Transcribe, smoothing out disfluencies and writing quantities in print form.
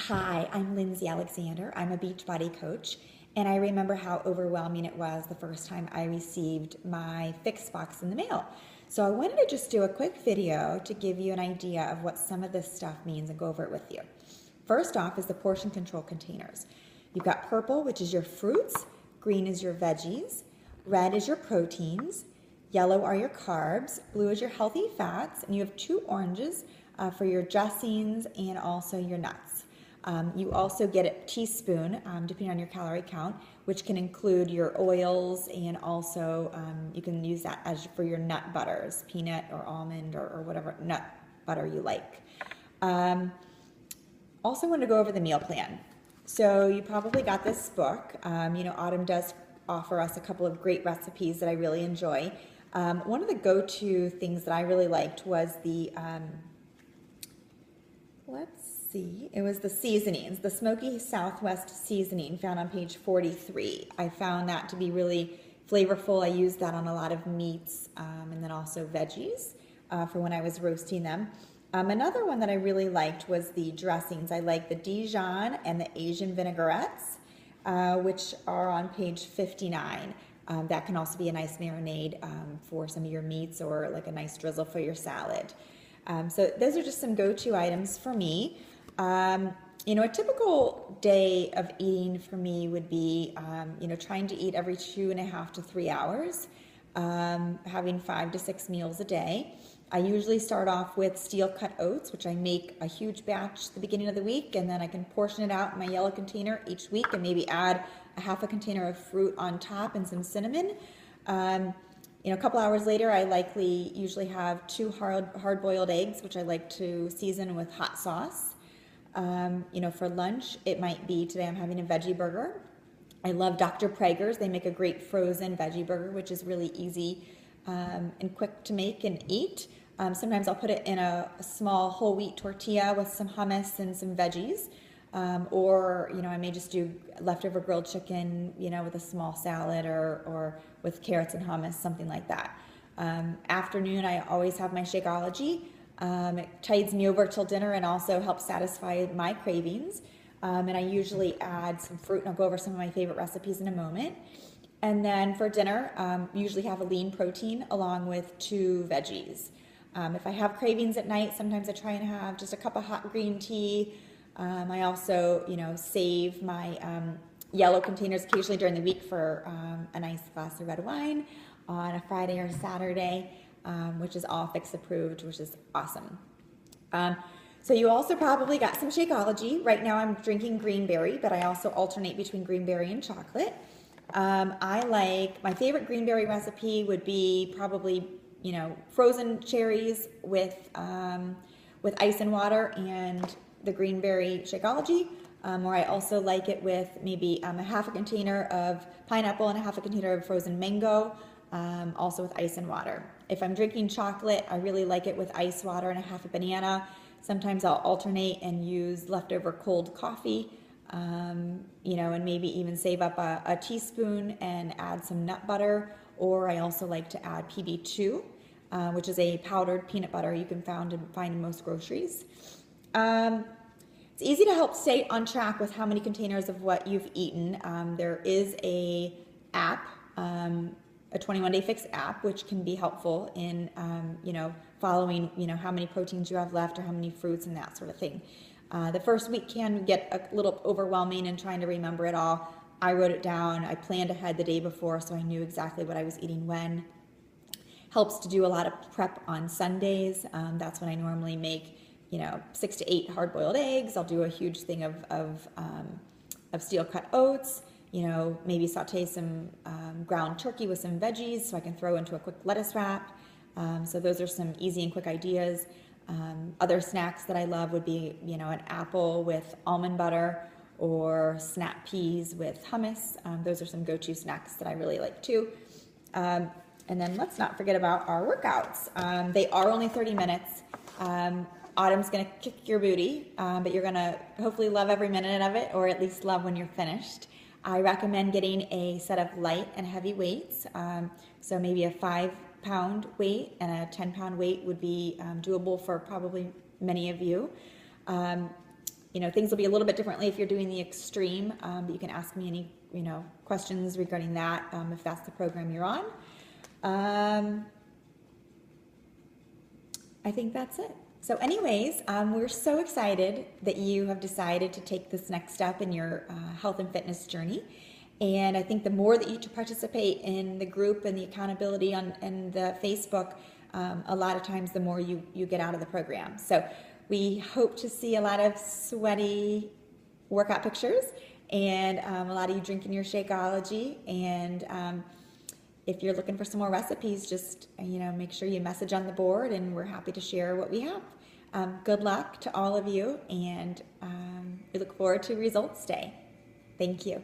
Hi, I'm Lindsay Alexander. I'm a Beachbody coach, and I remember how overwhelming it was the first time I received my Fix box in the mail. So I wanted to just do a quick video to give you an idea of what some of this stuff means and go over it with you. First off is the portion control containers. You've got purple, which is your fruits, green is your veggies, red is your proteins, yellow are your carbs, blue is your healthy fats, and you have two oranges for your dressings and also your nuts. You also get a teaspoon, depending on your calorie count, which can include your oils, and also you can use that as for your nut butters, peanut or almond or whatever nut butter you like. Also want to go over the meal plan. So you probably got this book. Autumn does offer us a couple of great recipes that I really enjoy. One of the go-to things that I really liked was the, it was the seasonings, the Smoky Southwest seasoning found on page 43. I found that to be really flavorful. I used that on a lot of meats and then also veggies for when I was roasting them. Another one that I really liked was the dressings. I like the Dijon and the Asian vinaigrettes, which are on page 59. That can also be a nice marinade for some of your meats or like a nice drizzle for your salad. So those are just some go-to items for me. A typical day of eating for me would be, trying to eat every 2.5 to 3 hours, having 5 to 6 meals a day. I usually start off with steel cut oats, which I make a huge batch at the beginning of the week, and then I can portion it out in my yellow container each week and maybe add a half a container of fruit on top and some cinnamon. A couple hours later, I usually have 2 hard-boiled eggs, which I like to season with hot sauce. For lunch, it might be today I'm having a veggie burger. I love Dr. Praeger's. They make a great frozen veggie burger, which is really easy and quick to make and eat. Sometimes I'll put it in a small whole wheat tortilla with some hummus and some veggies. I may just do leftover grilled chicken, with a small salad or with carrots and hummus, something like that. Afternoon, I always have my Shakeology. It tides me over till dinner and also helps satisfy my cravings. And I usually add some fruit, and I'll go over some of my favorite recipes in a moment. And then for dinner, usually have a lean protein along with 2 veggies. If I have cravings at night, sometimes I try and have just a cup of hot green tea. I also, save my yellow containers occasionally during the week for a nice glass of red wine on a Friday or Saturday, which is all Fix approved, which is awesome. So you also probably got some Shakeology. Right now I'm drinking greenberry, but I also alternate between greenberry and chocolate. My favorite greenberry recipe would be probably, frozen cherries with ice and water and the greenberry Shakeology, or I also like it with maybe a half a container of pineapple and a half a container of frozen mango, also with ice and water. If I'm drinking chocolate, I really like it with ice water and a half a banana. Sometimes I'll alternate and use leftover cold coffee, and maybe even save up a teaspoon and add some nut butter, or I also like to add PB2, which is a powdered peanut butter you can find in most groceries. It's easy to help stay on track with how many containers of what you've eaten. There is a app, a 21-day Fix app, which can be helpful in, following, how many proteins you have left or how many fruits and that sort of thing. The first week can get a little overwhelming and trying to remember it all. I wrote it down. I planned ahead the day before, so I knew exactly what I was eating when. Helps to do a lot of prep on Sundays. That's when I normally make 6 to 8 hard-boiled eggs. I'll do a huge thing of steel-cut oats. Maybe saute some ground turkey with some veggies so I can throw into a quick lettuce wrap. So those are some easy and quick ideas. Other snacks that I love would be, an apple with almond butter or snap peas with hummus. Those are some go-to snacks that I really like too. And then let's not forget about our workouts. They are only 30 minutes. Autumn's going to kick your booty, but you're going to hopefully love every minute of it, or at least love when you're finished. I recommend getting a set of light and heavy weights. So maybe a 5-pound weight and a 10-pound weight would be doable for probably many of you. things will be a little bit differently if you're doing the extreme, but you can ask me any, questions regarding that if that's the program you're on. I think that's it. So anyways, we're so excited that you have decided to take this next step in your health and fitness journey. And I think the more that you participate in the group and the accountability and the Facebook, a lot of times the more you get out of the program. So we hope to see a lot of sweaty workout pictures and a lot of you drinking your Shakeology. And if you're looking for some more recipes, just make sure you message on the board, and we're happy to share what we have. Good luck to all of you, and we look forward to Results Day. Thank you.